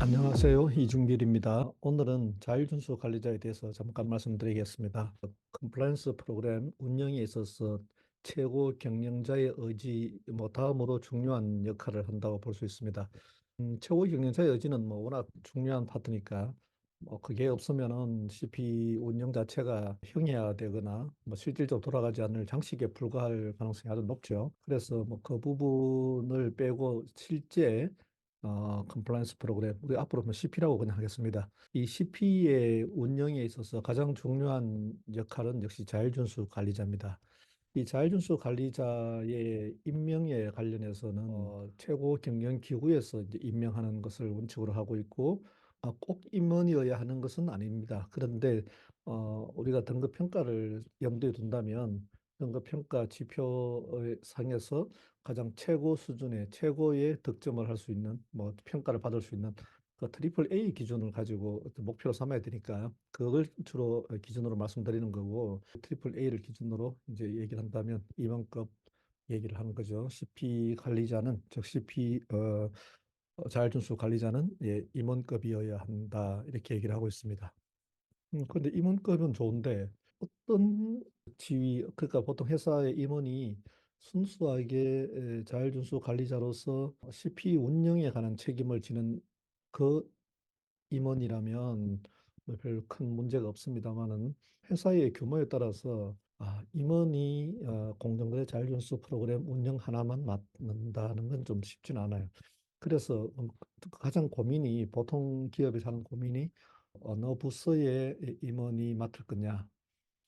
안녕하세요. 이중길입니다. 오늘은 자율준수 관리자에 대해서 잠깐 말씀드리겠습니다. 컴플라이언스 프로그램 운영에 있어서 최고 경영자의 의지, 다음으로 중요한 역할을 한다고 볼 수 있습니다. 최고 경영자의 의지는 워낙 중요한 파트니까 그게 없으면은 CP 운영 자체가 형이화되거나 실질적으로 돌아가지 않을 장식에 불과할 가능성이 아주 높죠. 그래서 그 부분을 빼고 실제 컴플라이언스 프로그램, 우리 앞으로 CP라고 그냥 하겠습니다. 이 CP의 운영에 있어서 가장 중요한 역할은 역시 자율준수 관리자입니다. 이 자율준수 관리자의 임명에 관련해서는 최고 경영기구에서 이제 임명하는 것을 원칙으로 하고 있고, 꼭 임원이어야 하는 것은 아닙니다. 그런데 우리가 등급 평가를 염두에 둔다면 등급 평가 지표 상에서 가장 최고 수준의 최고의 득점을 할 수 있는 평가를 받을 수 있는 그 트리플 A 기준을 가지고 어떤 목표로 삼아야 되니까 그걸 주로 기준으로 말씀드리는 거고, 트리플 A를 기준으로 이제 얘기를 한다면 임원급 얘기를 하는 거죠. CP 관리자는 즉 CP 자율준수 관리자는 임원급이어야 한다 이렇게 얘기를 하고 있습니다. 근데 임원급은 좋은데 어떤 지위, 그러니까 보통 회사의 임원이 순수하게 자율준수 관리자로서 CP 운영에 관한 책임을 지는 그 임원이라면 별 큰 문제가 없습니다만은 회사의 규모에 따라서 임원이 공정거래 자율준수 프로그램 운영 하나만 맡는다는 건 좀 쉽지는 않아요. 그래서 가장 고민이, 보통 기업에서 하는 고민이 어느 부서의 임원이 맡을 거냐.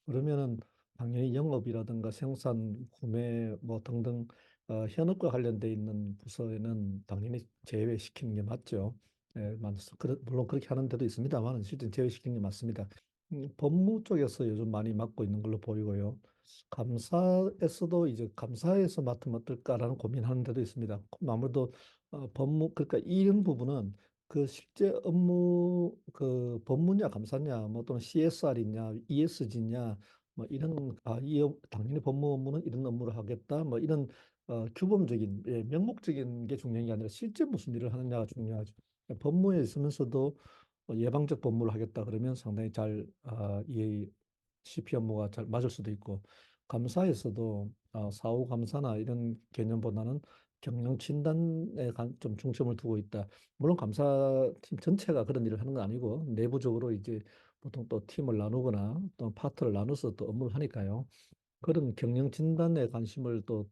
그러면은 당연히 영업이라든가 생산, 구매 등등 현업과 관련돼 있는 부서에는 당연히 제외시키는 게 맞죠. 물론 그렇게 하는 데도 있습니다만 실제 제외시키는 게 맞습니다. 법무 쪽에서 요즘 많이 맡고 있는 걸로 보이고요. 감사에서도 이제 감사에서 맡으면 어떨까라는 고민하는 데도 있습니다. 그럼 아무래도 법무, 그러니까 이런 부분은 그 실제 업무, 그 법무냐 감사냐 또는 CSR이냐 ESG냐 이런 당연히 법무 업무는 이런 업무를 하겠다 이런 규범적인, 명목적인 게 중요한 게 아니라 실제 무슨 일을 하느냐가 중요하죠. 법무에 있으면서도 예방적 법무를 하겠다 그러면 상당히 이 CP 업무가 잘 맞을 수도 있고, 감사에서도 사후 감사나 이런 개념보다는 경영 진단에 좀 중점을 두고 있다. 물론 감사팀 전체가 그런 일을 하는 건 아니고 내부적으로 이제 보통 또 팀을 나누거나 또 파트를 나눠서 또 업무를 하니까요. 그런 경영 진단에 관심을 또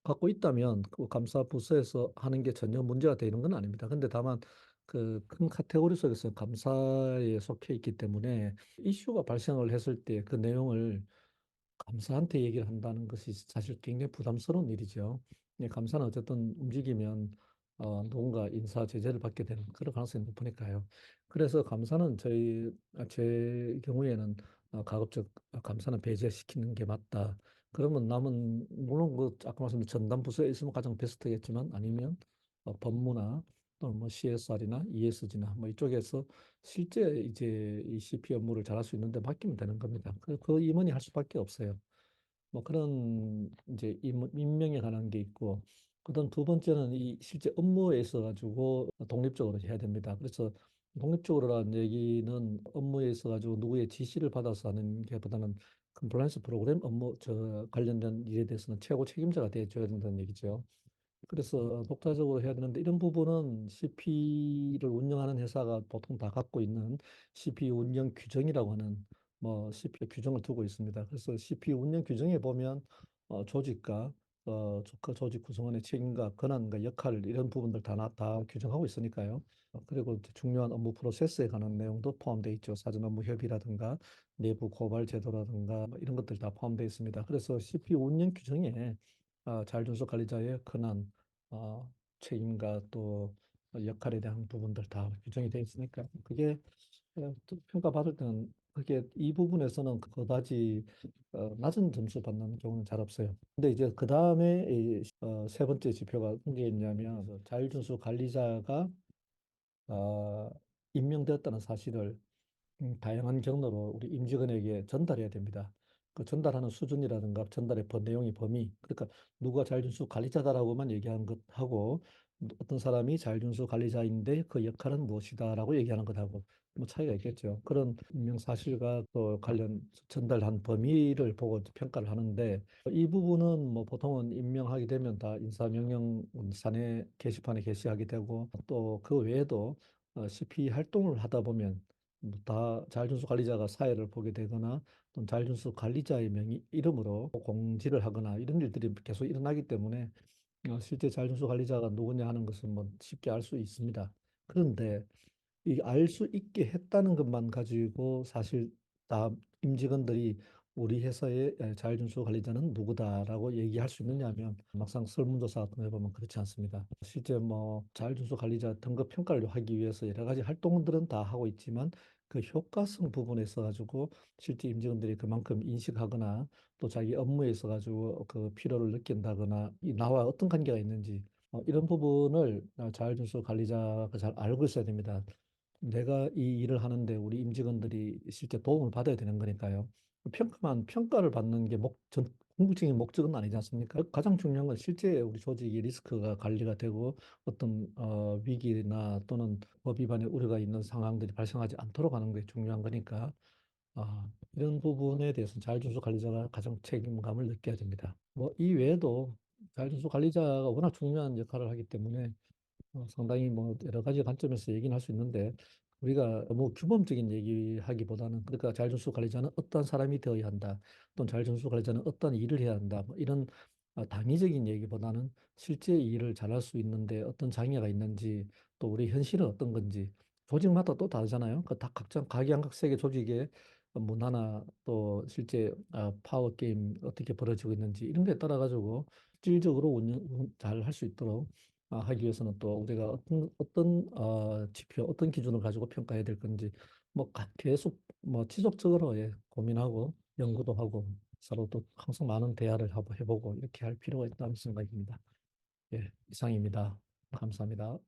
갖고 있다면 그 감사 부서에서 하는 게 전혀 문제가 되는 건 아닙니다. 근데 다만 그 큰 카테고리 속에서 감사에 속해 있기 때문에 이슈가 발생을 했을 때 그 내용을 감사한테 얘기를 한다는 것이 사실 굉장히 부담스러운 일이죠. 감사는 어쨌든 움직이면 누군가 인사 제재를 받게 되는 그런 가능성이 높으니까요. 그래서 감사는 제 경우에는 가급적 감사는 배제시키는 게 맞다. 그러면 남은, 물론 그 아까 말씀드린 전담 부서에 있으면 가장 베스트겠지만, 아니면 법무나 또는 CSR이나 ESG나 이쪽에서 실제 이제 이 CP 업무를 잘할 수 있는데 맡기면 되는 겁니다. 그 임원이 할 수밖에 없어요. 그런 이제 임명에 관한 게 있고, 그다음 두 번째는 이 실제 업무에 있어 가지고 독립적으로 해야 됩니다. 그래서 독립적으로라는 얘기는 업무에 있어 가지고 누구의 지시를 받아서 하는 게보다는 컴플라이언스 프로그램 업무 관련된 일에 대해서는 최고 책임자가 돼줘야 된다는 얘기죠. 그래서 독자적으로 해야 되는데, 이런 부분은 CP를 운영하는 회사가 보통 다 갖고 있는 CP 운영 규정이라고 하는 CP 규정을 두고 있습니다. 그래서 CP 운영 규정에 보면 조직과 그 조직 구성원의 책임과 권한과 역할 이런 부분들 다 규정하고 있으니까요. 그리고 이제 중요한 업무 프로세스에 관한 내용도 포함되어 있죠. 사전 업무 협의라든가 내부 고발 제도라든가 이런 것들이 다 포함되어 있습니다. 그래서 CP 운영 규정에 자율준수 관리자의 권한, 책임과 또 역할에 대한 부분들 다 규정이 되어 있으니까 그게 또 평가받을 때는 그게 이 부분에서는 그다지 낮은 점수 받는 경우는 잘 없어요. 근데 이제 그 다음에 세 번째 지표가 어떤 게 있냐면, 자율준수 관리자가 어, 임명되었다는 사실을 다양한 경로로 우리 임직원에게 전달해야 됩니다. 그 전달하는 수준이라든가 전달의 내용의 범위, 그러니까 누가 자율준수 관리자다라고만 얘기하는 것하고 어떤 사람이 자율준수 관리자인데 그 역할은 무엇이다라고 얘기하는 것하고 뭐 차이가 있겠죠. 그런 임명 사실과 또 관련 전달한 범위를 보고 평가를 하는데 이 부분은 뭐 보통은 임명하게 되면 다 인사명령 사내 게시판에 게시하게 되고 또 그 외에도 CP 활동을 하다 보면 뭐다 자율준수 관리자가 사회를 보게 되거나 또는 자율준수 관리자의 이름으로 공지를 하거나 이런 일들이 계속 일어나기 때문에 실제 자율준수 관리자가 누구냐 하는 것은 뭐 쉽게 알 수 있습니다. 그런데 이 알 수 있게 했다는 것만 가지고 사실 다 임직원들이 우리 회사의 자율준수 관리자는 누구다라고 얘기할 수 있느냐 하면 막상 설문조사 같은 거 해보면 그렇지 않습니다. 실제 뭐 자율준수 관리자 등급 평가를 하기 위해서 여러 가지 활동들은 다 하고 있지만 그 효과성 부분에 있어 가지고 실제 임직원들이 그만큼 인식하거나 또 자기 업무에 있어 가지고 그 필요를 느낀다거나 이 나와 어떤 관계가 있는지 이런 부분을 자율준수 관리자가 잘 알고 있어야 됩니다. 내가 이 일을 하는데 우리 임직원들이 실제 도움을 받아야 되는 거니까요. 평가를 받는 게 궁극적인 목적은 아니지 않습니까? 가장 중요한 건 실제 우리 조직의 리스크가 관리가 되고 어떤 위기나 또는 법 위반의 우려가 있는 상황들이 발생하지 않도록 하는 게 중요한 거니까 이런 부분에 대해서는 자율준수 관리자가 가장 책임감을 느껴야 됩니다. 뭐 이 외에도 자율준수 관리자가 워낙 중요한 역할을 하기 때문에 상당히 뭐 여러 가지 관점에서 얘기는 할 수 있는데 우리가 너무 규범적인 얘기하기보다는 그러니까 자율준수 관리자는 어떤 사람이 되어야 한다 또는 자율준수 관리자는 어떤 일을 해야 한다 뭐 이런 당위적인 얘기보다는 실제 이 일을 잘할 수 있는데 어떤 장애가 있는지 또 우리 현실은 어떤 건지 조직마다 또 다르잖아요. 그 각자 각양각색의 조직의 문화나 또 실제 파워 게임 어떻게 벌어지고 있는지 이런 데에 따라 가지고 실질적으로 운영 잘 할 수 있도록 하기 위해서는 또 우리가 어떤 지표, 어떤 기준을 가지고 평가해야 될 건지 뭐 계속 뭐 지속적으로 고민하고 연구도 하고 서로 또 항상 많은 대화를 해보고 이렇게 할 필요가 있다는 생각입니다. 예, 이상입니다. 감사합니다.